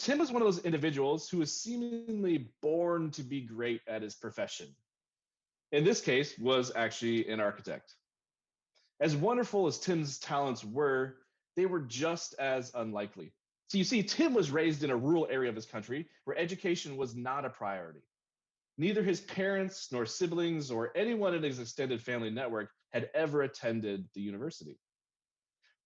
Tim was one of those individuals who was seemingly born to be great at his profession. In this case, was actually an architect. As wonderful as Tim's talents were, they were just as unlikely. So you see, Tim was raised in a rural area of his country where education was not a priority. Neither his parents nor siblings or anyone in his extended family network had ever attended the university.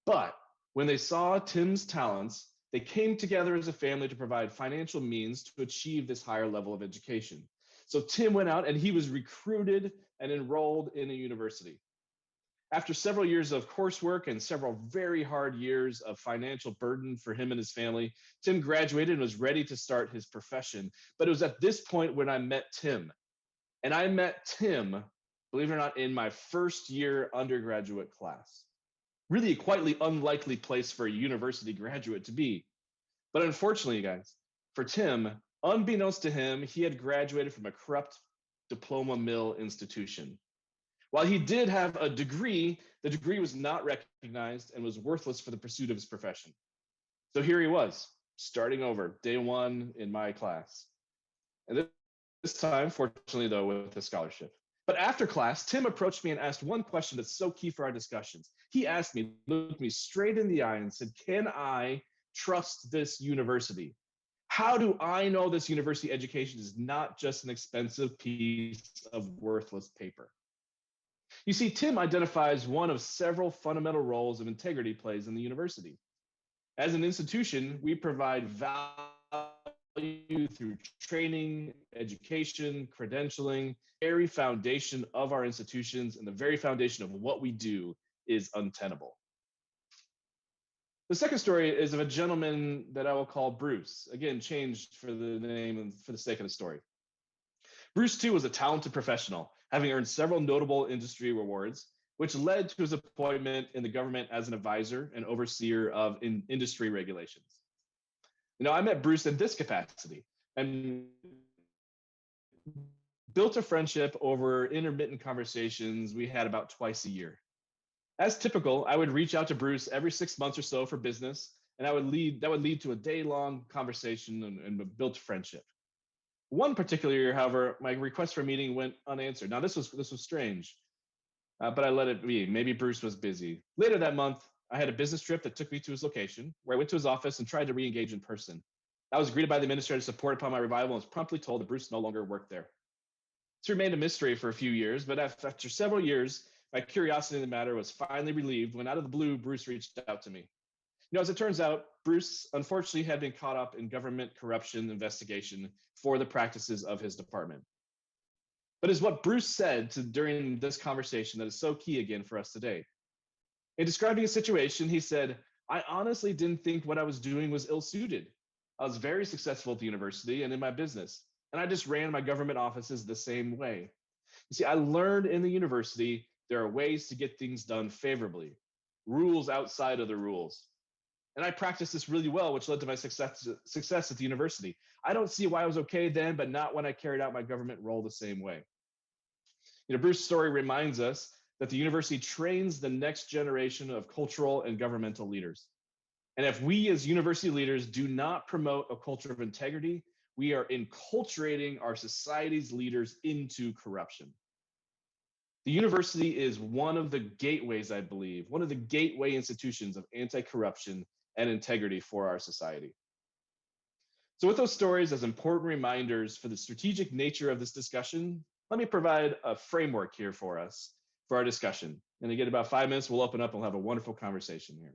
But when they saw Tim's talents, they came together as a family to provide financial means to achieve this higher level of education. So Tim went out and he was recruited and enrolled in a university. After several years of coursework and several very hard years of financial burden for him and his family, Tim graduated and was ready to start his profession. But it was at this point when I met Tim. And I met Tim, believe it or not, in my first year undergraduate class. Really a quietly unlikely place for a university graduate to be. But unfortunately, you guys, for Tim, unbeknownst to him, he had graduated from a corrupt diploma mill institution. While he did have a degree, the degree was not recognized and was worthless for the pursuit of his profession. So here he was, starting over, day one in my class. And this time, fortunately, though, with a scholarship. But after class, Tim approached me and asked one question that's so key for our discussions. He asked me, looked me straight in the eye and said, can I trust this university? How do I know this university education is not just an expensive piece of worthless paper? You see, Tim identifies one of several fundamental roles of integrity plays in the university. As an institution, we provide value through training, education, credentialing. The very foundation of our institutions and the very foundation of what we do is untenable. The second story is of a gentleman that I will call Bruce, again, changed for the name and for the sake of the story. Bruce, too, was a talented professional, having earned several notable industry awards, which led to his appointment in the government as an advisor and overseer of industry regulations. You know, I met Bruce in this capacity and built a friendship over intermittent conversations we had about twice a year. As typical, I would reach out to Bruce every 6 months or so for business, and that would lead to a day-long conversation and built friendship. One particular year, however, my request for a meeting went unanswered. Now, this was strange, but I let it be. Maybe Bruce was busy. Later that month, I had a business trip that took me to his location, where I went to his office and tried to re-engage in person. I was greeted by the administrative support upon my arrival and was promptly told that Bruce no longer worked there. This remained a mystery for a few years, but after several years, my curiosity in the matter was finally relieved when out of the blue, Bruce reached out to me. You know, as it turns out, Bruce unfortunately had been caught up in government corruption investigation for the practices of his department. But it's what Bruce said during this conversation that is so key again for us today. In describing his situation, he said, I honestly didn't think what I was doing was ill-suited. I was very successful at the university and in my business, and I just ran my government offices the same way. You see, I learned in the university there are ways to get things done favorably, rules outside of the rules. And I practiced this really well, which led to my success at the university. I don't see why I was okay then, but not when I carried out my government role the same way. You know, Bruce's story reminds us that the university trains the next generation of cultural and governmental leaders. And if we as university leaders do not promote a culture of integrity, we are enculturating our society's leaders into corruption. The university is one of the gateways, I believe, one of the gateway institutions of anti-corruption and integrity for our society. So with those stories as important reminders for the strategic nature of this discussion, let me provide a framework here for us for our discussion. And again, about 5 minutes, we'll open up and we'll have a wonderful conversation here.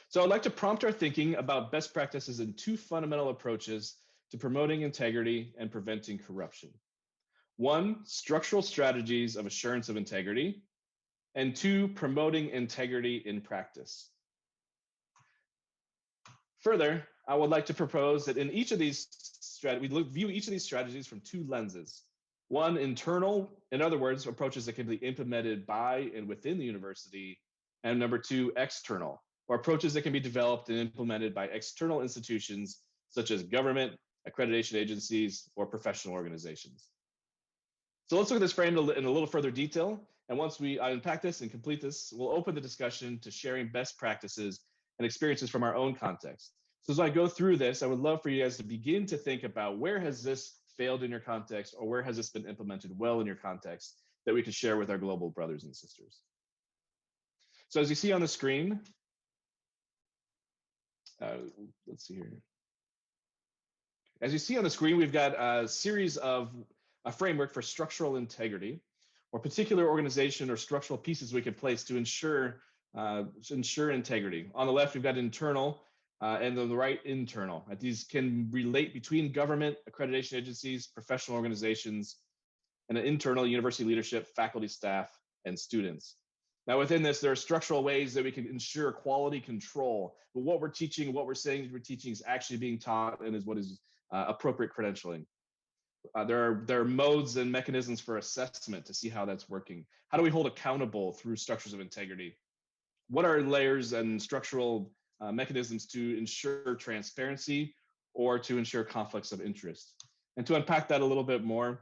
So I'd like to prompt our thinking about best practices in two fundamental approaches to promoting integrity and preventing corruption. One, structural strategies of assurance of integrity, and two, promoting integrity in practice. Further, I would like to propose that in each of these strategies, we view each of these strategies from two lenses. One, internal, in other words, approaches that can be implemented by and within the university, and number two, external, or approaches that can be developed and implemented by external institutions such as government, accreditation agencies, or professional organizations. So let's look at this frame in a little further detail. And once we unpack this and complete this, we'll open the discussion to sharing best practices and experiences from our own context. So as I go through this, I would love for you guys to begin to think about where has this failed in your context, or where has this been implemented well in your context that we could share with our global brothers and sisters. So as you see on the screen, let's see here. As you see on the screen, we've got a series of a framework for structural integrity, or particular organization or structural pieces we can place to ensure integrity. On the left, we've got internal, and on the right, internal. These can relate between government, accreditation agencies, professional organizations, and an internal university leadership, faculty, staff, and students. Now, within this, there are structural ways that we can ensure quality control. But what we're teaching, what we're saying we're teaching is actually being taught and is what is appropriate credentialing. There are modes and mechanisms for assessment to see how that's working. How do we hold accountable through structures of integrity? What are layers and structural mechanisms to ensure transparency or to ensure conflicts of interest? And to unpack that a little bit more,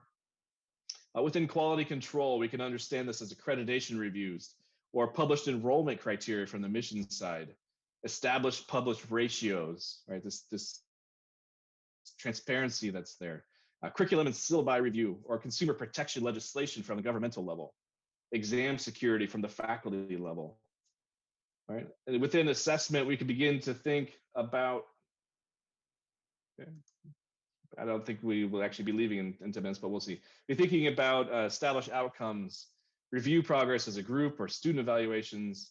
within quality control, we can understand this as accreditation reviews or published enrollment criteria from the mission side, established published ratios, right? This transparency that's there, curriculum and syllabi review or consumer protection legislation from the governmental level, exam security from the faculty level, right? And within assessment, we can begin to think about, okay, I don't think we will actually be leaving in 10 minutes, but we'll see. Be thinking about established outcomes, review progress as a group or student evaluations,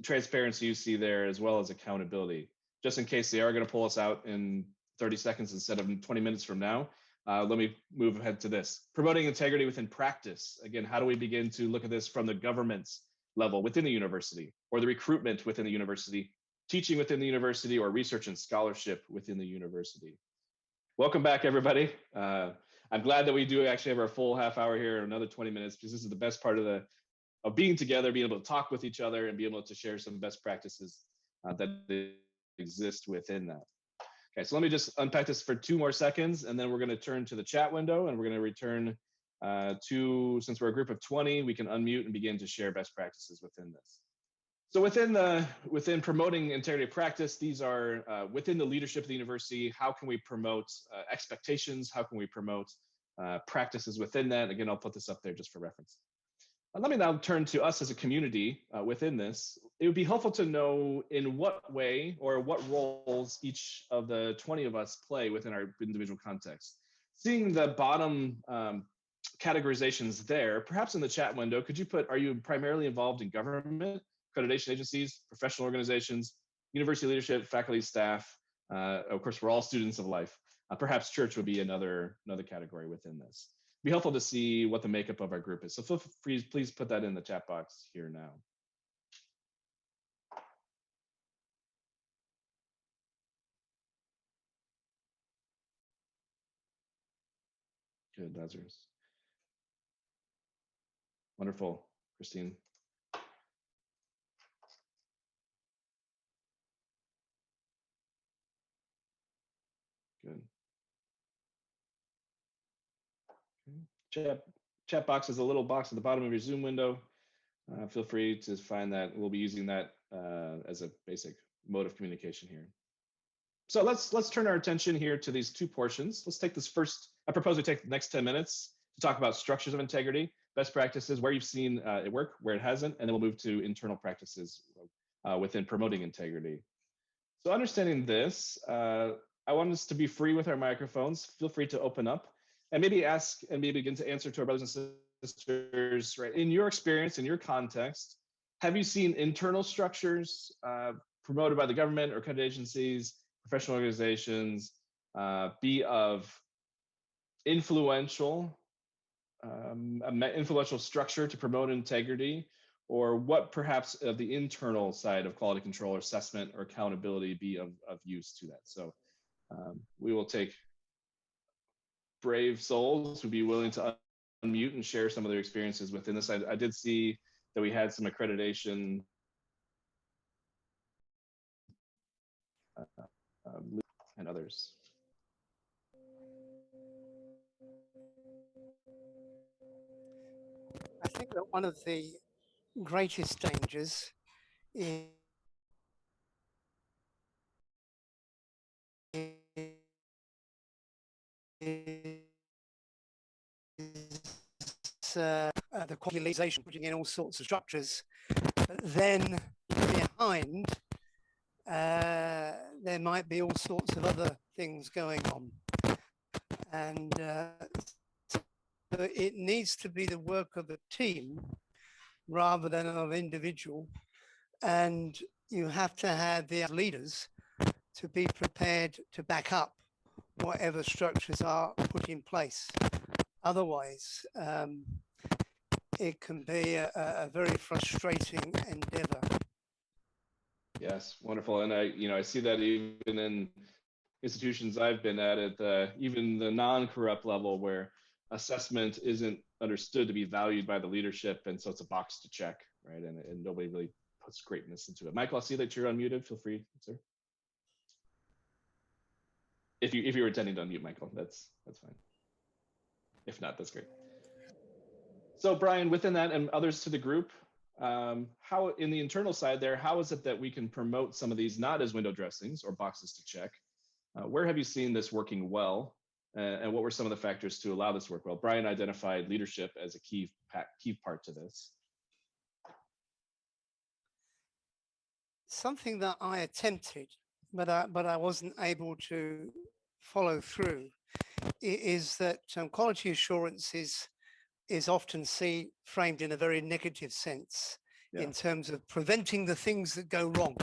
transparency you see there, as well as accountability. Just in case they are going to pull us out in 30 seconds instead of 20 minutes from now, let me move ahead to this. Promoting integrity within practice. Again, how do we begin to look at this from the government's level within the university, or the recruitment within the university, teaching within the university, or research and scholarship within the university? Welcome back, everybody. I'm glad that we do actually have our full half hour here, another 20 minutes, because this is the best part of being together, being able to talk with each other and be able to share some best practices that exist within that. Okay, so let me just unpack this for 2 more seconds, and then we're going to turn to the chat window, and we're going to return since we're a group of 20, we can unmute and begin to share best practices within this. So within promoting integrity of practice, these are within the leadership of the university. How can we promote expectations? How can we promote practices within that? Again, I'll put this up there just for reference. Let me now turn to us as a community within this. It would be helpful to know in what way or what roles each of the 20 of us play within our individual context. Seeing the bottom categorizations there, perhaps in the chat window, could you put, are you primarily involved in government, accreditation agencies, professional organizations, university leadership, faculty, staff? Of course, we're all students of life. Perhaps church would be another category within this. It'd be helpful to see what the makeup of our group is. So feel free, please put that in the chat box here now. Good, Lazarus. Wonderful, Christine. Good. Chat box is a little box at the bottom of your Zoom window. Feel free to find that. We'll be using that as a basic mode of communication here. So let's turn our attention here to these 2 portions. Let's take this first. I propose we take the next 10 minutes to talk about structures of integrity, best practices, where you've seen it work, where it hasn't, and then we'll move to internal practices within promoting integrity. So understanding this, I want us to be free with our microphones. Feel free to open up and maybe ask and maybe begin to answer to our brothers and sisters, right? In your experience, in your context, have you seen internal structures promoted by the government or accredited agencies, professional organizations, be of influential structure to promote integrity, or what perhaps of the internal side of quality control or assessment or accountability be of use to that? So we will take brave souls who'd be willing to unmute and share some of their experiences within this. I did see that we had some accreditation and others. I think that one of the greatest dangers in the qualification, putting in all sorts of structures. But then behind, there might be all sorts of other things going on. And so it needs to be the work of a team rather than of an individual. And you have to have the leaders to be prepared to back up whatever structures are put in place. Otherwise, it can be a very frustrating endeavor. Yes, wonderful. And I see that even in institutions I've been at even the non-corrupt level, where assessment isn't understood to be valued by the leadership, and so it's a box to check, right? And nobody really puts greatness into it. Michael, I see that you're unmuted. Feel free, sir. If you were intending to unmute, Michael, that's fine. If not, that's great. So Brian, within that and others to the group, how in the internal side there, how is it that we can promote some of these not as window dressings or boxes to check? Where have you seen this working well? And what were some of the factors to allow this to work well? Brian identified leadership as a key part to this. Something that I attempted, but I wasn't able to follow through, is that quality assurance is often framed in a very negative sense, in terms of preventing the things that go wrong.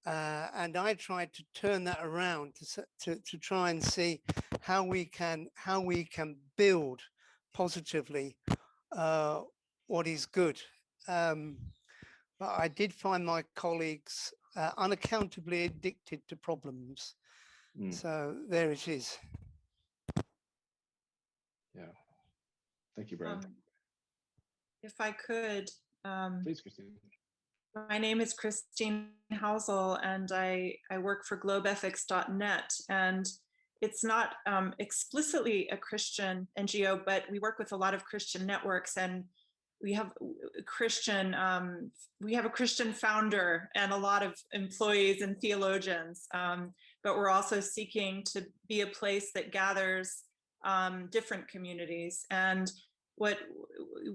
And I tried to turn that around to try and see how we can build positively what is good. But I did find my colleagues unaccountably addicted to problems. So there it is. Yeah. Thank you, Brian. If I could. Please, Christine. My name is Christine Housel, and I work for globeethics.net. And it's not explicitly a Christian NGO, but we work with a lot of Christian networks, and we have a Christian founder and a lot of employees and theologians. But we're also seeking to be a place that gathers different communities. And what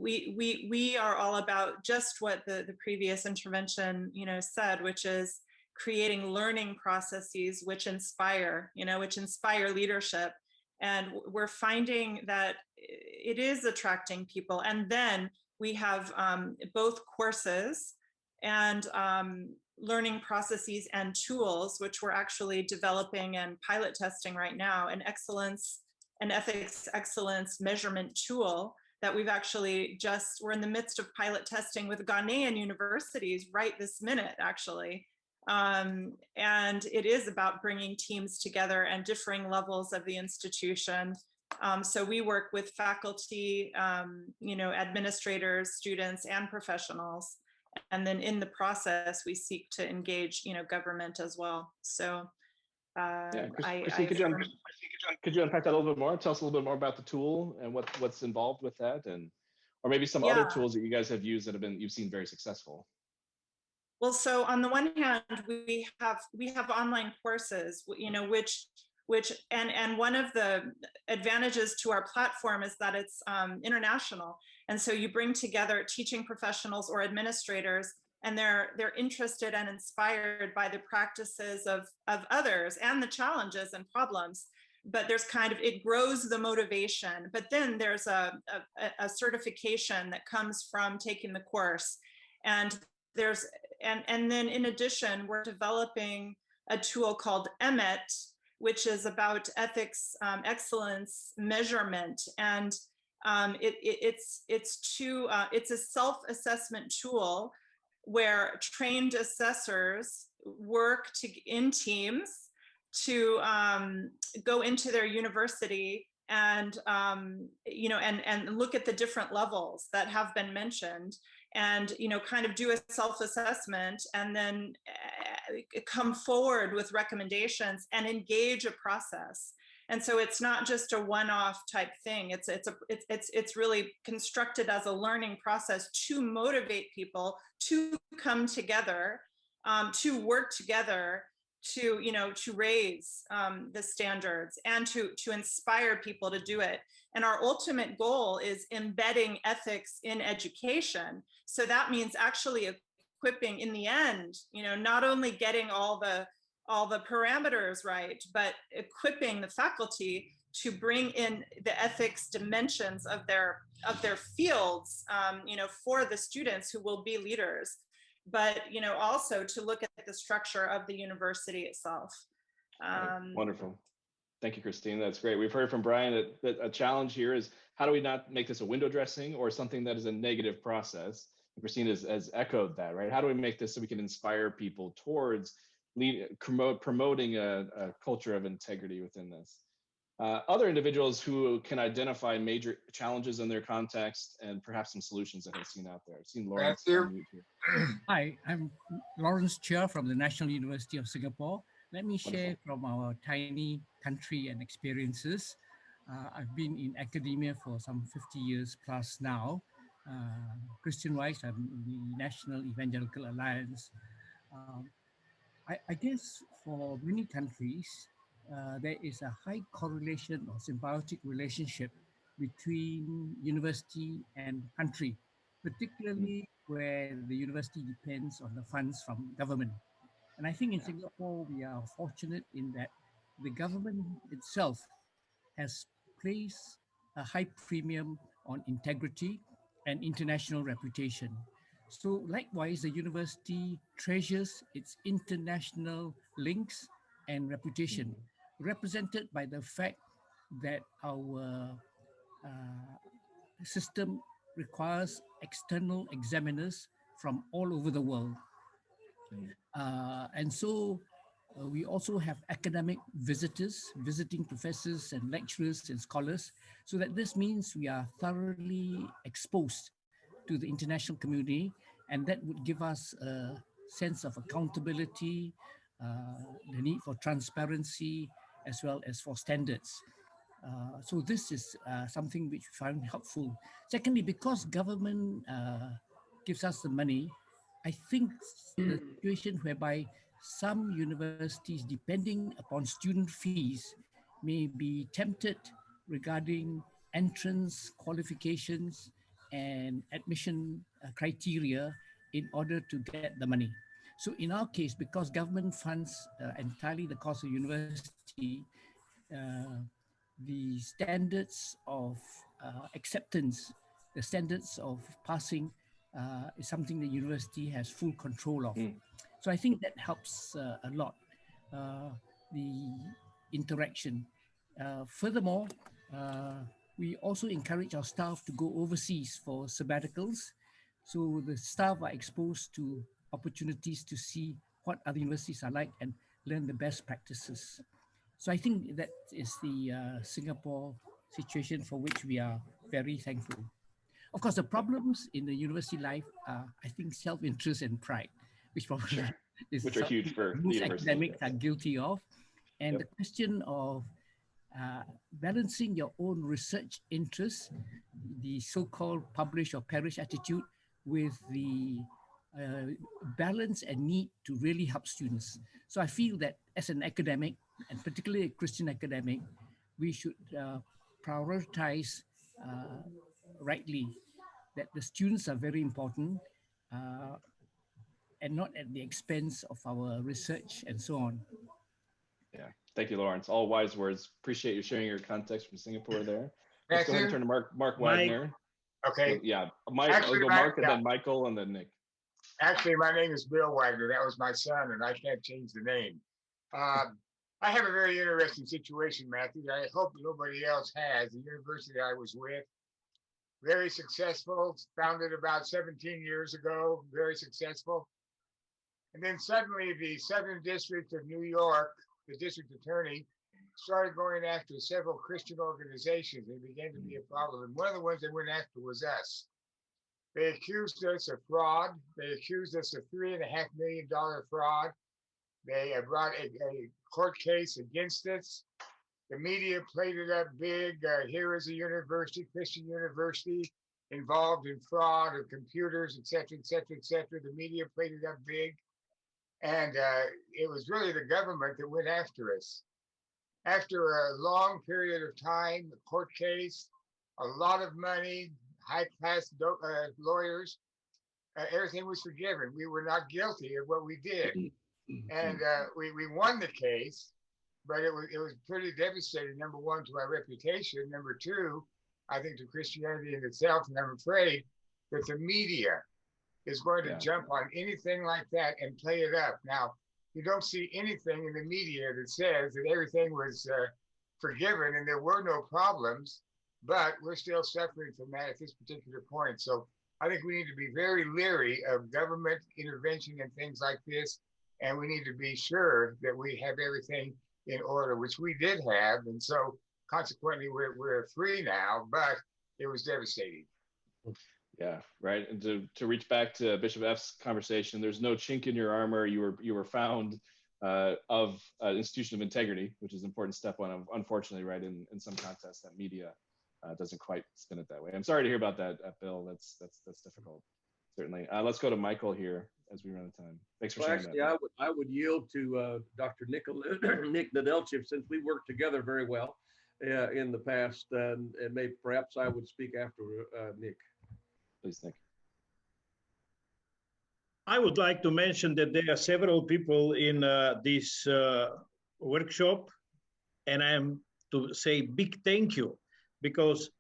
we are all about, just what the previous intervention said, which is creating learning processes which inspire leadership. And we're finding that it is attracting people. And then we have both courses and learning processes and tools, which we're actually developing and pilot testing right now, an ethics excellence measurement tool that we've actually we're in the midst of pilot testing with Ghanaian universities right this minute, actually. And it is about bringing teams together and differing levels of the institution. So we work with faculty, administrators, students, and professionals. And then in the process, we seek to engage, government as well. So Christine, could you unpack that a little bit more? Tell us a little bit more about the tool and what's involved with that, or maybe some other tools that you guys have used that you've seen very successful. Well, so on the one hand, we have online courses, which one of the advantages to our platform is that it's international, and so you bring together teaching professionals or administrators, and they're interested and inspired by the practices of others and the challenges and problems. But there's it grows the motivation. But then there's a certification that comes from taking the course, and then in addition, we're developing a tool called EMET, which is about ethics excellence measurement, and it's a self-assessment tool where trained assessors work in teams to go into their university and look at the different levels that have been mentioned, and do a self-assessment, and then come forward with recommendations and engage a process. And so it's not just a one-off type thing. It's really constructed as a learning process to motivate people to come together, to work together, to, you know, to raise the standards and to inspire people to do it. And our ultimate goal is embedding ethics in education. So that means actually equipping in the end, you know, not only getting all the parameters right, but equipping the faculty to bring in the ethics dimensions of their fields, you know, for the students who will be leaders, but, you know, also to look at the structure of the university itself. Wonderful. Thank you, Christine. That's great. We've heard from Brian that a challenge here is how do we not make this a window dressing or something that is a negative process? And Christine has echoed that, right? How do we make this so we can inspire people towards promoting a culture of integrity within this? Other individuals who can identify major challenges in their context and perhaps some solutions that I've seen out there. I've seen Lawrence on mute here. Hi, I'm Lawrence Chia from the National University of Singapore. Let me share from our tiny country and experiences. I've been in academia for some 50 years plus now. Christian-wise, I'm in the National Evangelical Alliance. I guess for many countries, there is a high correlation or symbiotic relationship between university and country, particularly where the university depends on the funds from government. And I think in Singapore, we are fortunate in that the government itself has placed a high premium on integrity and international reputation. So likewise, the university treasures its international links and reputation, represented by the fact that our system requires external examiners from all over the world. And so we also have academic visitors, visiting professors and lecturers and scholars, so that this means we are thoroughly exposed to the international community, and that would give us a sense of accountability, the need for transparency, as well as for standards. So this is something which we find helpful. Secondly, because government gives us the money, I think the situation whereby some universities, depending upon student fees, may be tempted regarding entrance qualifications and admission criteria in order to get the money. So in our case, because government funds entirely the cost of university, the standards of acceptance, the standards of passing is something the university has full control of. So I think that helps a lot, the interaction. Furthermore, we also encourage our staff to go overseas for sabbaticals. So the staff are exposed to opportunities to see what other universities are like and learn the best practices. So I think that is the Singapore situation for which we are very thankful. Of course, the problems in the university life are, I think, self-interest and pride, which probably is which are huge for most academics are guilty of. And the question of balancing your own research interests, the so-called publish or perish attitude, with the balance and need to really help students. So I feel that as an academic, and particularly a Christian academic, we should prioritize rightly that the students are very important and not at the expense of our research and so on. Yeah, thank you, Lawrence. All wise words. Appreciate you sharing your context from Singapore there. Let's go ahead and turn to Mark Wagner. Okay. Yeah, Mike. I'll go Mark and then Michael and then Nick. Actually, my name is Bill Wagner. That was my son, and I can't change the name. I have a very interesting situation, Matthew, that I hope nobody else has. The university I was with, very successful, founded about 17 years ago, very successful. And then suddenly the Southern District of New York, the district attorney, started going after several Christian organizations. They began to be a problem. And one of the ones they went after was us. They accused us of fraud. They accused us of $3.5 million fraud. They brought a court case against us. The media played it up big. Here is a university, Christian university, involved in fraud of computers, et cetera, et cetera, et cetera. The media played it up big. And it was really the government that went after us. After a long period of time, a court case, a lot of money, high-class lawyers, everything was forgiven. We were not guilty of what we did. And we won the case, but it was pretty devastating, number one, to our reputation. Number two, I think to Christianity in itself. And I'm afraid that the media is going to jump on anything like that and play it up. Now, you don't see anything in the media that says that everything was forgiven and there were no problems, but we're still suffering from that at this particular point. So I think we need to be very leery of government intervention and things like this. And we need to be sure that we have everything in order, which we did have. And so consequently, we're free now, but it was devastating. Yeah, right. And to reach back to Bishop F's conversation, there's no chink in your armor. You were found of an institution of integrity, which is an important step one. Unfortunately, right, in some contests, that media doesn't quite spin it that way. I'm sorry to hear about that, Bill. That's difficult, certainly. Let's go to Michael here as we run out of time. Thanks for sharing actually, that. I would yield to Dr. Nick Nedelchev, since we worked together very well in the past, and maybe perhaps I would speak after Nick. Please, Nick. I would like to mention that there are several people in this workshop, and I am to say big thank you, because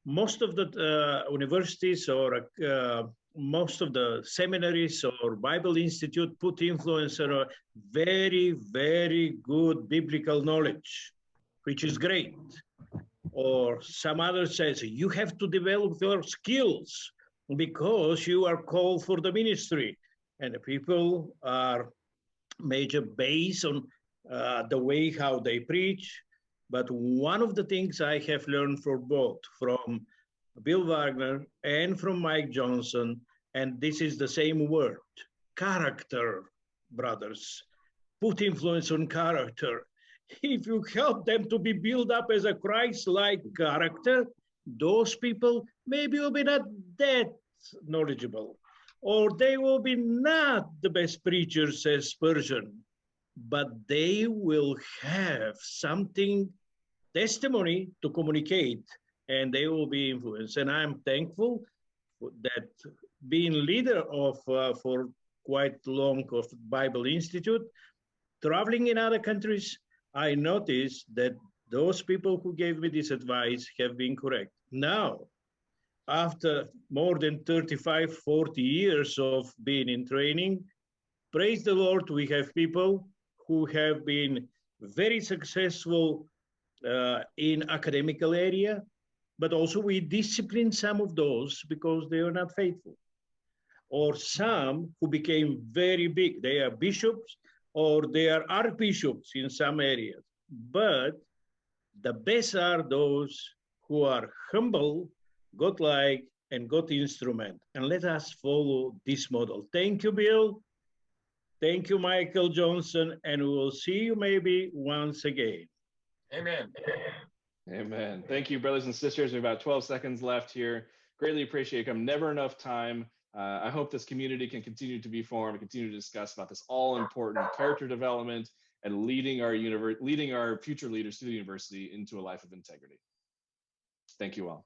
most of the universities or most of the seminaries or Bible Institute put influence on very, very good biblical knowledge, which is great. Or some others says, you have to develop your skills because you are called for the ministry. And the people are major based on the way how they preach. But one of the things I have learned from both, from Bill Wagner and from Mike Johnson, and this is the same word, character, brothers. Put influence on character. If you help them to be built up as a Christ-like character, those people maybe will be not that knowledgeable, or they will be not the best preachers as Spurgeon, but they will have something, testimony to communicate, and they will be influenced. And I'm thankful that being leader of for quite long of Bible Institute, traveling in other countries, I noticed that those people who gave me this advice have been correct. Now, after more than 35, 40 years of being in training, praise the Lord, we have people who have been very successful in academical area, but also we discipline some of those because they are not faithful. Or some who became very big, they are bishops or they are archbishops in some areas. But the best are those who are humble, God-like, and God instrument. And let us follow this model. Thank you, Bill. Thank you, Michael Johnson. And we will see you maybe once again. Amen. Amen. Thank you, brothers and sisters. We have about 12 seconds left here. Greatly appreciate it. Never enough time. I hope this community can continue to be formed, continue to discuss about this all-important character development and leading our future leaders to the university into a life of integrity. Thank you all.